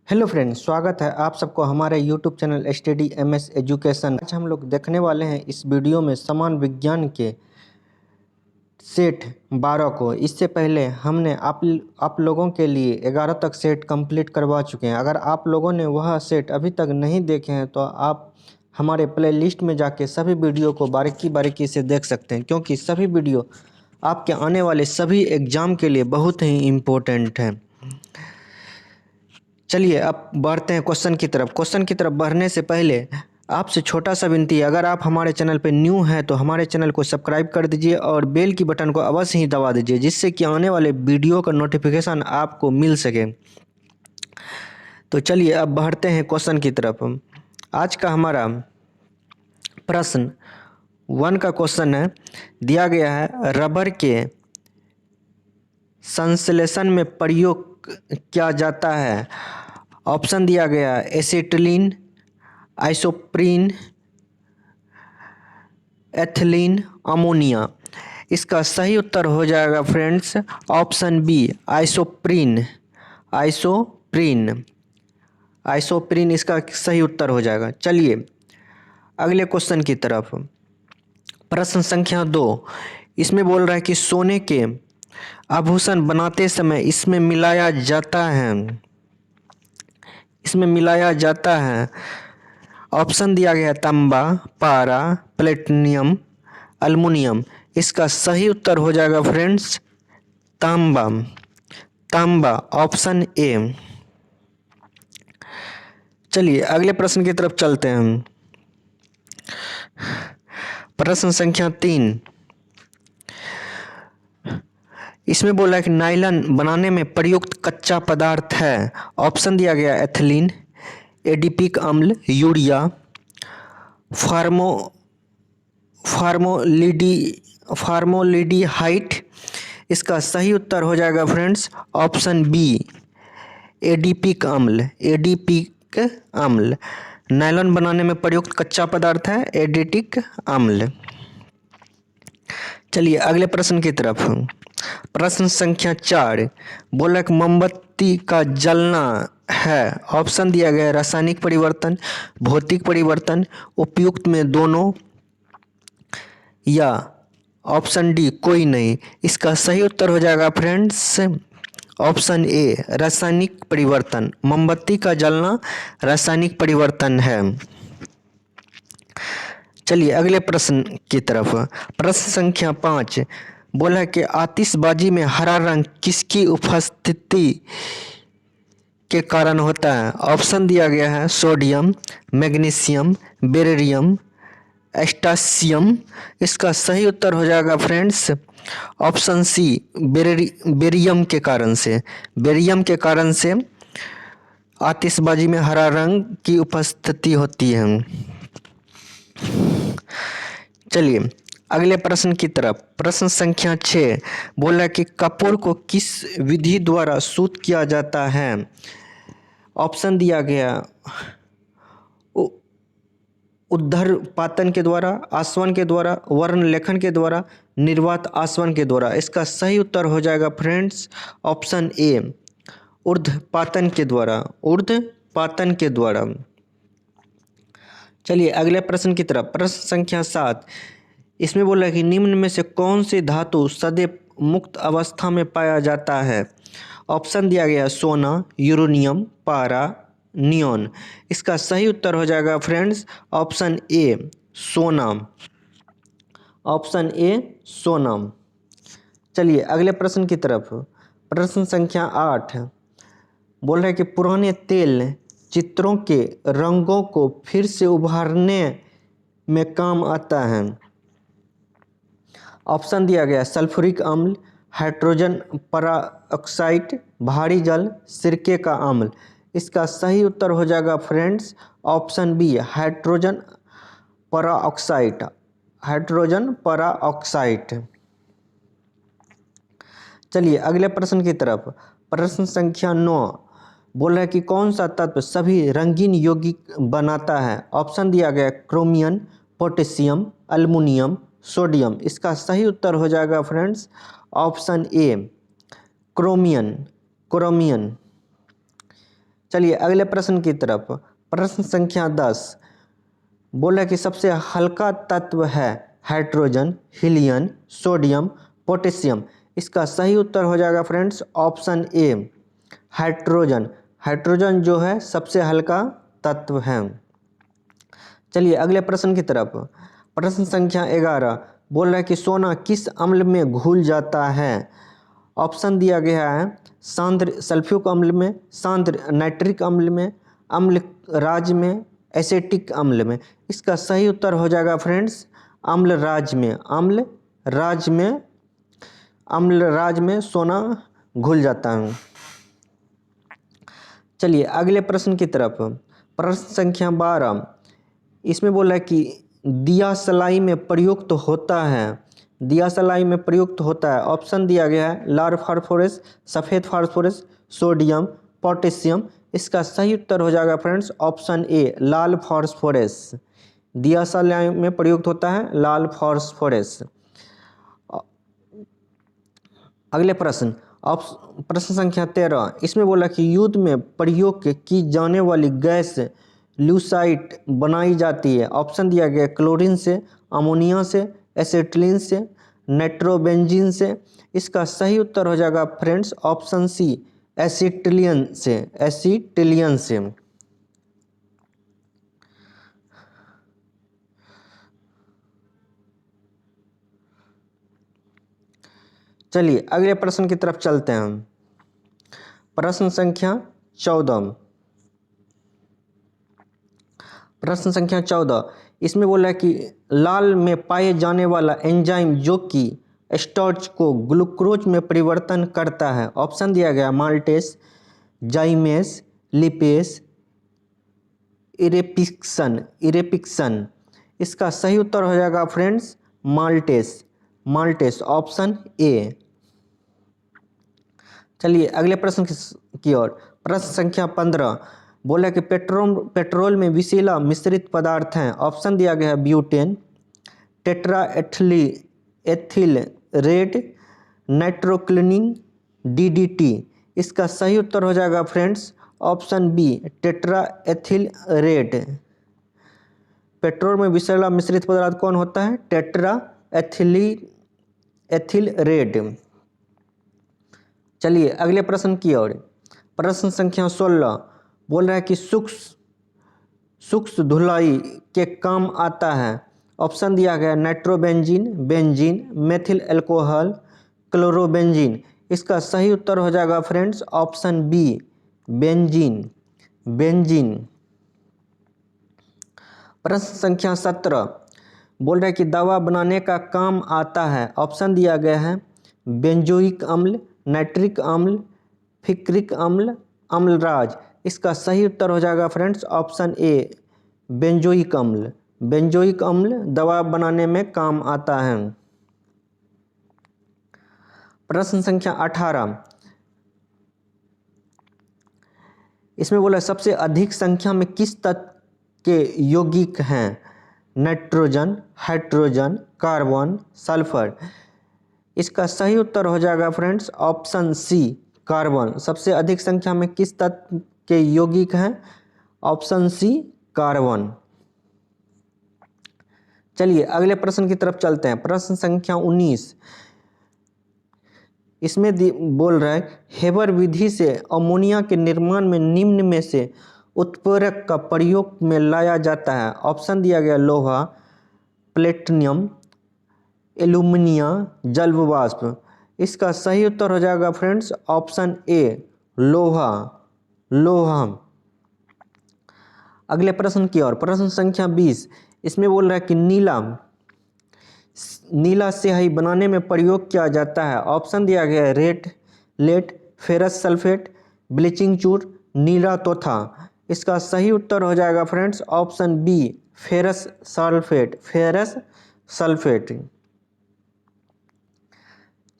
Hello friends, स्वागत है आप सबको हमारे YouTube channel study MS education. आज हम लोग देखने वाले हैं इस वीडियो में समान विज्ञान के सेट 12 को। इससे पहले हमने आप लोगों के लिए 11 तक सेट कंप्लीट करवा चुके हैं। अगर आप लोगों ने वह सेट अभी तक नहीं देखे हैं तो आप हमारे प्लेलिस्ट में जाके सभी वीडियो को बारीकी बारीकी से देख सकते हैं, क्योंकि सभी वीडियो आपके आने वाले सभी एग्ज़ाम के लिए बहुत ही इम्पोर्टेंट है। चलिए अब बढ़ते हैं क्वेश्चन की तरफ। क्वेश्चन की तरफ बढ़ने से पहले आपसे छोटा सा विनती है, अगर आप हमारे चैनल पर न्यू हैं तो हमारे चैनल को सब्सक्राइब कर दीजिए और बेल की बटन को अवश्य ही दबा दीजिए, जिससे कि आने वाले वीडियो का नोटिफिकेशन आपको मिल सके। तो चलिए अब बढ़ते हैं क्वेश्चन की तरफ। आज का हमारा प्रश्न 1 का क्वेश्चन है, दिया गया है रबर के संश्लेषण में प्रयोग किया जाता है। ऑप्शन दिया गया एसिटिलीन, आइसोप्रीन, एथिलीन, अमोनिया। इसका सही उत्तर हो जाएगा friends option B isoprene. Isoprene isoprene इसका सही उत्तर हो जाएगा। चलिए अगले क्वेश्चन की तरफ। प्रश्न संख्या 2, इसमें बोल रहा है कि सोने के आभूषण बनाते समय इसमें मिलाया जाता है। ऑप्शन दिया गया तांबा, पारा, प्लेटिनम, अल्मुनियम। इसका सही उत्तर हो जाएगा फ्रेंड्स तांबा, ऑप्शन ए। चलिए अगले प्रश्न की तरफ चलते हैं। प्रश्न संख्या 3, इसमें बोला है कि नायलॉन बनाने में प्रयुक्त कच्चा पदार्थ है। ऑप्शन दिया गया एथिलीन, एडिपिक अम्ल, यूरिया, फार्मोलिडीहाइड। इसका सही उत्तर हो जाएगा फ्रेंड्स ऑप्शन बी एडिपिक अम्ल। नायलॉन बनाने में प्रयुक्त कच्चा पदार्थ है एडिपिक अम्ल। चलिए अगले प्रश्न की तरफ। प्रश्न संख्या 4, बोला कि मोमबत्ती का जलना है। ऑप्शन दिया गया रासायनिक परिवर्तन, भौतिक परिवर्तन, उपयुक्त में दोनों, या ऑप्शन डी कोई नहीं। इसका सही उत्तर हो जाएगा फ्रेंड्स ऑप्शन ए रासायनिक परिवर्तन। मोमबत्ती का जलना रासायनिक परिवर्तन है। चलिए अगले प्रश्न की तरफ। प्रश्न संख्या 5, बोला कि आतिशबाजी में हरा रंग किसकी उपस्थिति के कारण होता है। ऑप्शन दिया गया है सोडियम, मैग्नीशियम, बेरिलियम, एस्टासियम। इसका सही उत्तर हो जाएगा फ्रेंड्स ऑप्शन सी बेरियम के कारण से आतिशबाजी में हरा रंग की उपस्थिति होती है। चलिए अगले प्रश्न की तरफ। प्रश्न संख्या 6, बोला कि कपूर को किस विधि द्वारा शुद्ध किया जाता है। ऑप्शन दिया गया ऊर्ध्वपातन के द्वारा, आसवन के द्वारा, वर्ण लेखन के द्वारा, निर्वात आसवन के द्वारा। इसका सही उत्तर हो जाएगा फ्रेंड्स ऑप्शन ए ऊर्ध्वपातन के द्वारा। चलिए अगले प्रश्न की तरफ। प्रश्न संख्या 7, इसमें बोला है कि निम्न में से कौन सी धातु सदैव मुक्त अवस्था में पाया जाता है। ऑप्शन दिया गया सोना, यूरेनियम, पारा, नियोन। इसका सही उत्तर हो जाएगा फ्रेंड्स ऑप्शन ए सोना। चलिए अगले प्रश्न की तरफ। प्रश्न संख्या 8, बोल रहा है कि पुराने तेल चित्रों के रंगों को फिर से उभारने में काम आता है। ऑप्शन दिया गया सल्फ्यूरिक अम्ल, हाइड्रोजन परऑक्साइड, भारी जल, सिरके का अम्ल। इसका सही उत्तर हो जाएगा friends option B hydrogen peroxide. चलिए अगले प्रश्न की तरफ। प्रश्न संख्या 9, बोल रहा है कि कौन सा तत्व सभी रंगीन यौगिक बनाता है। ऑप्शन दिया गया क्रोमियम, पोटेशियम, अल्मुनियम, सोडियम। इसका सही उत्तर हो जाएगा फ्रेंड्स ऑप्शन ए क्रोमियम। चलिए अगले प्रश्न की तरफ। प्रश्न संख्या 10 बोला कि सबसे हल्का तत्व है हाइड्रोजन, हीलियम, सोडियम, पोटेशियम। इसका सही उत्तर हो जाएगा friends option A hydrogen. Hydrogen जो है सबसे हल्का तत्व है। चलिए अगले प्रश्न की तरफ। प्रश्न संख्या 11 बोल रहा है कि सोना किस अम्ल में घुल जाता है। ऑप्शन दिया गया है सांद्र सल्फ्यूरिक अम्ल में, सांद्र नाइट्रिक अम्ल में, अम्ल राज में, एसिटिक अम्ल में। इसका सही उत्तर हो जाएगा फ्रेंड्स अम्ल राज में। अम्ल राज में सोना घुल जाता है। चलिए अगले प्रश्न की तरफ। प्रश्न संख्या 12 इसमें बोला है कि दिया सलाई में प्रयुक्त होता है। दिया सलाई में प्रयुक्त होता है। ऑप्शन दिया गया है लाल फास्फोरस, सफ़ेद फास्फोरस, सोडियम, पोटेशियम। इसका सही उत्तर हो जाएगा friends option A Lal phosphorus. दिया सलाई में प्रयुक्त होता है लाल फास्फोरस। अगले प्रश्न प्रश्न संख्या 13 इसमें बोला कि युद्ध में प्रयोग की जाने वाली गैस ल्यूसाइट बनाई जाती है। ऑप्शन दिया गया क्लोरीन से, अमोनिया से, एसिटिलीन से, नाइट्रोबेंजीन से। इसका सही उत्तर हो जाएगा फ्रेंड्स ऑप्शन सी एसिटिलियन से। चलिए अगले प्रश्न की तरफ चलते हैं। प्रश्न संख्या 14 प्रश्न संख्या 14 इसमें बोला है कि लाल में पाए जाने वाला एंजाइम जो कि स्टार्च को ग्लूकोज में परिवर्तन करता है। ऑप्शन दिया गया माल्टेस, जाइमेस, लिपेस, इरेपिक्सन। इसका सही उत्तर हो जाएगा फ्रेंड्स माल्टेस ऑप्शन ए। चलिए अगले प्रश्न की ओर। प्रश्न संख्या 15 बोला कि पेट्रोल में विषैला मिश्रित पदार्थ हैं। ऑप्शन दिया गया है ब्यूटेन, टेट्रा एथिल रेड, नाइट्रोक्लिनिंग, डीडीटी। इसका सही उत्तर हो जाएगा friends option B tetraethyl lead. Petrol में विषैला मिश्रित पदार्थ कौन होता है? Tetraethyl lead. चलिए अगले प्रश्न की ओर। प्रश्न संख्या 16 बोल रहा है कि सूक्ष्म धुलाई के काम आता है। ऑप्शन दिया गया nitrobenzene, benzene, methyl alcohol, chlorobenzene. इसका सही उत्तर हो जाएगा फ्रेंड्स ऑप्शन बी बेंजीन। प्रश्न संख्या 17 बोल रहा है कि दवा बनाने का काम आता है। ऑप्शन दिया गया है बेंजोइक अम्ल, नाइट्रिक अम्ल, फिक्रिक अम्ल, अम्लराज। इसका सही उत्तर हो जाएगा फ्रेंड्स ऑप्शन ए बेंजोइक अम्ल दवा बनाने में काम आता है। प्रश्न संख्या 18 इसमें बोला सबसे अधिक संख्या में किस तत्व के यौगिक हैं? Nitrogen, hydrogen, carbon, sulphur. इसका सही उत्तर हो जाएगा फ्रेंड्स ऑप्शन सी कार्बन। सबसे अधिक संख्या में किस तत्व के यौगिक हैं? Option C carbon. चलिए अगले प्रश्न की तरफ चलते हैं। प्रश्न संख्या 19 इसमें बोल रहा है हेबर विधि से अमोनिया के निर्माण में निम्न में से उत्प्रेरक का प्रयोग में लाया जाता है। ऑप्शन दिया गया लोहा, प्लेटिनम, एल्यूमिनिया, जल वाष्प। इसका सही उत्तर हो जाएगा फ्रेंड्स ऑप्शन ए लोहा। अगले प्रश्न की ओर। प्रश्न संख्या 20 इसमें बोल रहा है कि नीला स्याही बनाने में प्रयोग किया जाता है। ऑप्शन दिया गया है red lead, ferrous sulphate, bleaching चूर, नीला तोथा। इसका सही उत्तर हो जाएगा friends option B ferrous sulphate.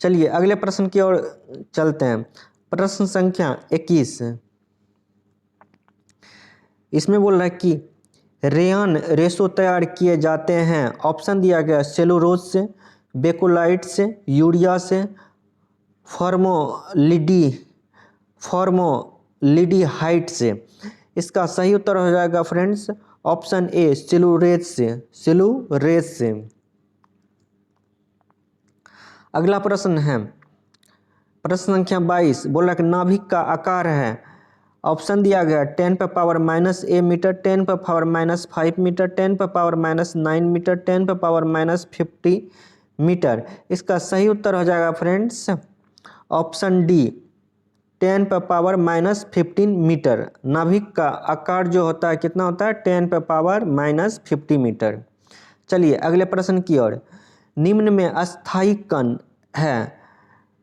चलिए अगले प्रश्न की ओर चलते हैं। प्रश्न संख्या 21 इसमें बोल रहा है कि रेयान रेशो तैयार किए जाते हैं। ऑप्शन दिया गया सेलुलोज से, बेकोलाइट से, यूरिया से, फॉर्मल्डिहाइड से। इसका सही उत्तर हो जाएगा फ्रेंड्स ऑप्शन ए सेलुलोज से, सेलुलोज से। अगला प्रश्न है प्रश्न संख्या 22, बोला कि नाभिक का आकार है। ऑप्शन दिया गया 10⁻⁻A metre, 10⁻⁻5 metre, 10⁻⁻9 metre, 10⁻⁻50 metre. इसका सही उत्तर हो जाएगा फ्रेंड्स ऑप्शन डी 10⁻⁻15 मीटर। नाभिक का आकार जो होता है कितना होता है 10⁻⁻50 मीटर। चलिए अगले प्रश्न की ओर। निम्न में अस्थायी कण है।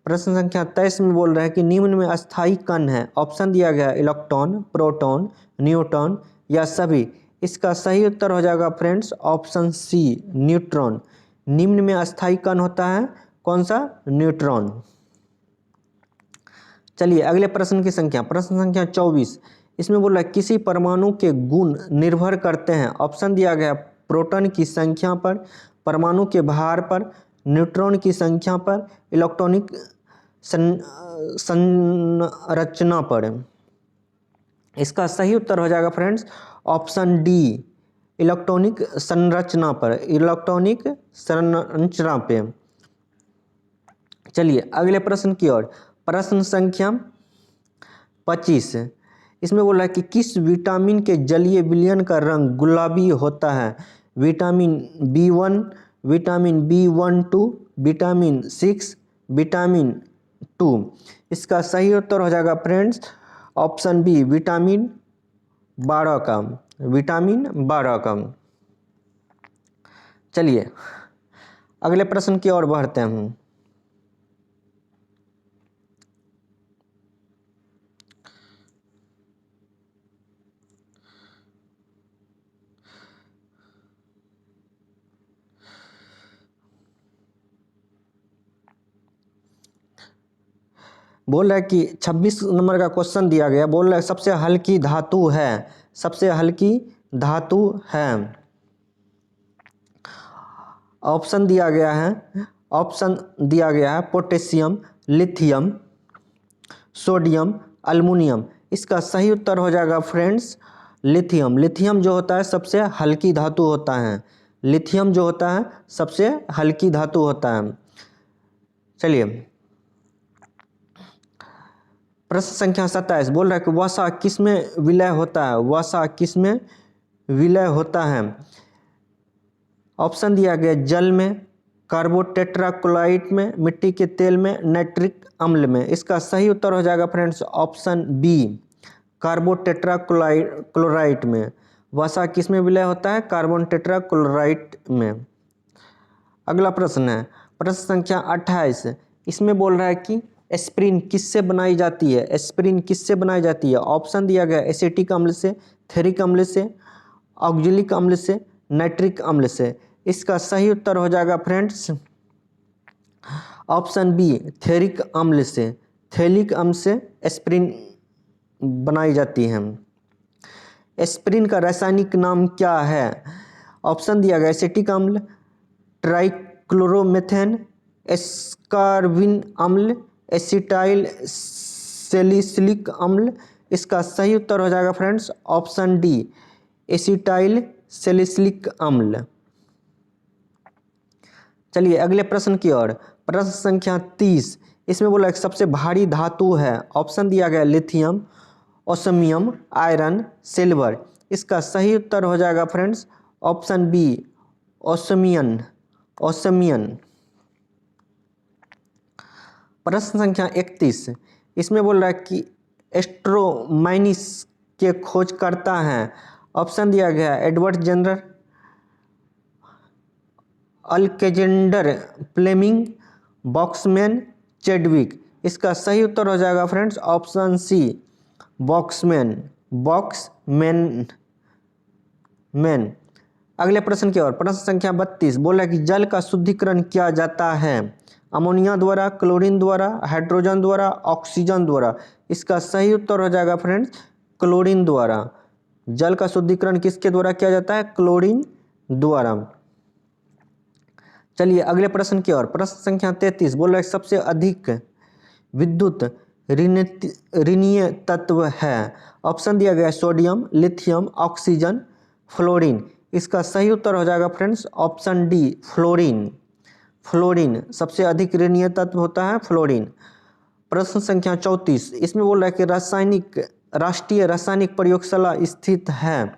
प्रश्न संख्या 23 में बोल रहा है कि निम्न में अस्थायी कण है। ऑप्शन दिया गया इलेक्ट्रॉन, प्रोटॉन, न्यूट्रॉन या सभी। इसका सही उत्तर हो जाएगा फ्रेंड्स ऑप्शन सी न्यूट्रॉन। निम्न में अस्थायी कण होता है कौन सा, न्यूट्रॉन। चलिए अगले प्रश्न की संख्या प्रश्न संख्या 24। इसमें बोला किसी परमाणु के गुण निर्भर करते हैं। ऑप्शन दिया गया प्रोटॉन की संख्या पर, परमाणु के भार पर, न्यूट्रॉन की संख्या पर, इलेक्ट्रॉनिक संरचना पर। इसका सही उत्तर हो जाएगा फ्रेंड्स ऑप्शन डी इलेक्ट्रॉनिक संरचना पर, इलेक्ट्रॉनिक संरचना पे। चलिए अगले प्रश्न की ओर। प्रश्न संख्या 25। इसमें बोला है कि किस विटामिन के जलीय विलयन का रंग गुलाबी होता है। Vitamin B1, vitamin B12, vitamin 6, vitamin 2। इसका सही उत्तर हो जाएगा फ्रेंड्स ऑप्शन बी विटामिन 12 का, विटामिन 12 का। चलिए अगले प्रश्न की ओर बढ़ते हैं। बोल रहा है कि 26 नंबर का क्वेश्चन दिया गया। बोल रहा है सबसे हल्की धातु है, सबसे हल्की धातु है। ऑप्शन दिया गया है, ऑप्शन दिया गया है पोटेशियम, लिथियम, सोडियम, अल्युमिनियम। इसका सही उत्तर हो जाएगा फ्रेंड्स लिथियम। लिथियम जो होता है सबसे हल्की धातु होता है। लिथियम जो होता है सबसे हल्की धातु होता है। चलिए प्रश्न संख्या 27 बोल रहा है कि वसा किसमें विलय होता है। वसा किसमें विलय होता है। ऑप्शन दिया गया जल में, कार्बोटेट्राक्लोराइड में, मिट्टी के तेल में, नाइट्रिक अम्ल में। इसका सही उत्तर हो जाएगा फ्रेंड्स ऑप्शन बी कार्बोटेट्राक्लोराइड में। वसा किसमें विलय होता है, कार्बोटेट्राक्लोराइड में। अगला प्रश्न है प्रश्न संख्या 28। इसमें बोल रहा है कि एस्पिरिन किससे बनाई जाती है। एस्पिरिन किससे बनाई जाती है। ऑप्शन दिया गया एसिटिक अम्ल से, थेरिक अम्ल से, ऑक्जेलिक अम्ल से, नाइट्रिक अम्ल से। इसका सही उत्तर हो जाएगा फ्रेंड्स ऑप्शन बी थेरिक अम्ल से। थेरिक अम्ल से एस्पिरिन बनाई जाती है। एस्पिरिन का रासायनिक नाम क्या है। ऑप्शन दिया गया एसिटिक अम्ल, ट्राइक्लोरोमेथेन, एस्कार्बिन अम्ल, एसिटाइल सैलिसिलिक अम्ल। इसका सही उत्तर हो जाएगा friends option D acetyl salicylic अम्ल। चलिए अगले प्रश्न की ओर। प्रश्न संख्या 30। इसमें बोला एक सबसे भारी धातु है। ऑप्शन दिया गया लिथियम, ओस्मियम, आयरन, सिल्वर। इसका सही उत्तर हो जाएगा फ्रेंड्स ऑप्शन बी ओस्मियन, ओस्मियन। प्रश्न संख्या 31। इसमें बोल रहा है कि एस्ट्रोमाइनिस के खोज करता है। ऑप्शन दिया गया एडवर्ड जेनर, अल्केजेंडर फ्लेमिंग, बॉक्समैन, चैडविक। इसका सही उत्तर हो जाएगा फ्रेंड्स ऑप्शन सी बॉक्समैन, बॉक्समैन मैन। अगले प्रश्न की ओर। प्रश्न संख्या 32 बोला कि जल का शुद्धिकरण किया जाता है अमोनिया द्वारा, क्लोरीन द्वारा, हाइड्रोजन द्वारा, ऑक्सीजन द्वारा। इसका सही उत्तर हो जाएगा फ्रेंड्स क्लोरीन द्वारा। जल का शुद्धिकरण किसके द्वारा किया जाता है, क्लोरीन द्वारा। चलिए अगले प्रश्न की ओर। प्रश्न संख्या 33 बोल रहा है सबसे अधिक विद्युत ऋणीय तत्व है? ऑप्शन दिया गया है सोडियम, लिथियम, ऑक्सीजन, फ्लोरीन। इसका सही उत्तर हो जाएगा friends option D fluorine. Fluorine सबसे अधिक ऋणीय तत्व होता है फ्लोरीन। प्रश्न संख्या 34, इसमें बोल रहा है कि राष्ट्रीय रासायनिक प्रयोगशाला स्थित है।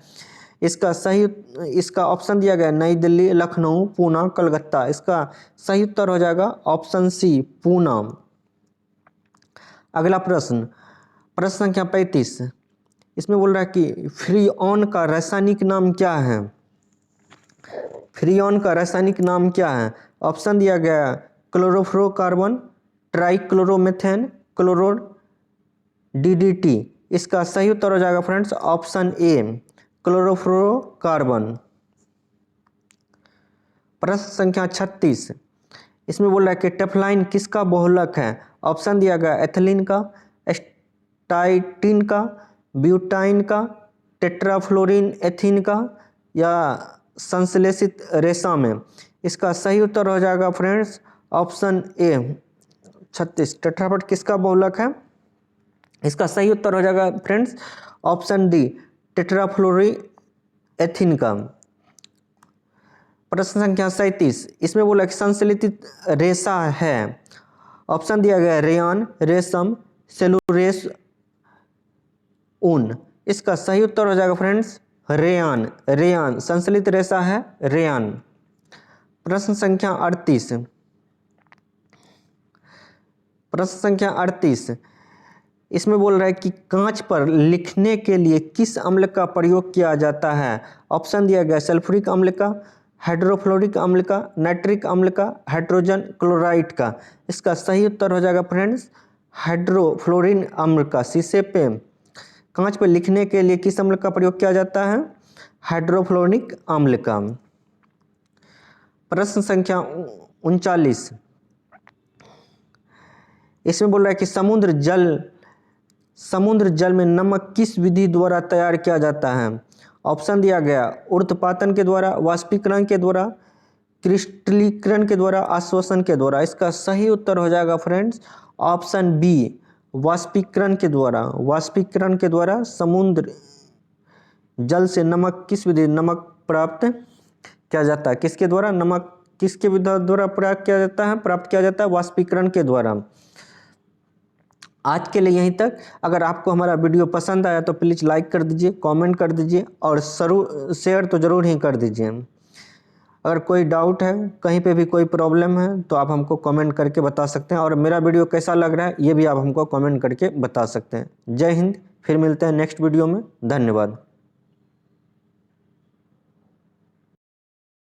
इसका ऑप्शन दिया गया है नई दिल्ली, लखनऊ, पूना, कलकत्ता। इसका सही उत्तर हो जाएगा ऑप्शन सी पूना। अगला प्रश्न संख्या 35, इसमें बोल रहा है कि फ्रीऑन का रासायनिक नाम क्या है? फ्रीऑन का रासायनिक नाम क्या है? ऑप्शन दिया गया क्लोरोफ्लोरोकार्बन, ट्राइक्लोरोमेथेन, क्लोरो, डीडीटी। इसका सही उत्तर हो जाएगा फ्रेंड्स ऑप्शन ए क्लोरोफ्लोरोकार्बन। प्रश्न संख्या 36, इसमें बोल रहा है कि टेफ्लाइन किसका बहुलक है? ऑप्शन दिया गया एथिलीन का, एस्टाइटिन का, ब्यूटाइन का, टेट्राफ्लोरीन एथीन का या संश्लेषित रेशा में। इसका सही उत्तर हो जाएगा फ्रेंड्स ऑप्शन ए 36। टेट्राफेट किसका बहुलक है? इसका सही उत्तर हो जाएगा फ्रेंड्स ऑप्शन डी टेट्राफ्लोरी एथीन का। प्रश्न संख्या 37, इसमें बोला कि संश्लेषित रेशा है। ऑप्शन दिया गया रेयान, रेशम, सेलुलोज, ऊन। इसका सही उत्तर हो जाएगा फ्रेंड्स रेयान। रेयान संश्लेषित रेशा है रेयान। प्रश्न संख्या 38, इसमें बोल रहा है कि कांच पर लिखने के लिए किस अम्ल का प्रयोग किया जाता है? ऑप्शन दिया गया सल्फ्यूरिक अम्ल का, हाइड्रोफ्लोरिक अम्ल का, नाइट्रिक अम्ल का, हाइड्रोजन क्लोराइड का। इसका सही उत्तर हो जाएगा फ्रेंड्स हाइड्रोफ्लोरिन अम्ल का। शीशे पे कांच पर लिखने के लिए किस अम्ल का प्रयोग किया जाता है? हाइड्रोफ्लोरिक अम्ल का। प्रश्न संख्या 39, इसमें बोल रहा है कि समुद्र जल में नमक किस विधि द्वारा तैयार किया जाता है? ऑप्शन दिया गया ऊर्ध्वपातन के द्वारा, वाष्पीकरण के द्वारा, क्रिस्टलीकरण के द्वारा, आश्वासन के द्वारा। इसका सही उत्तर हो जाएगा फ्रेंड्स ऑप्शन बी वाष्पीकरण के द्वारा। वाष्पीकरण के द्वारा समुद्र जल से नमक प्राप्त किया जाता है। किसके द्वारा? नमक किसके द्वारा प्राप्त किया जाता है वाष्पीकरण के द्वारा। आज के लिए यहीं तक। अगर आपको हमारा वीडियो पसंद आया तो प्लीज़ लाइक कर दीजिए, कमेंट कर दीजिए और शेयर तो ज़रूर ही कर दीजिए। अगर कोई डाउट है, कहीं पे भी कोई प्रॉब्लम है तो आप हमको कमेंट करके बता सकते हैं। और मेरा वीडियो कैसा लग रहा है ये भी आप हमको कमेंट करके बता सकते हैं। जय हिंद, फिर मिलते हैं नेक्स्ट वीडियो में। धन्यवाद।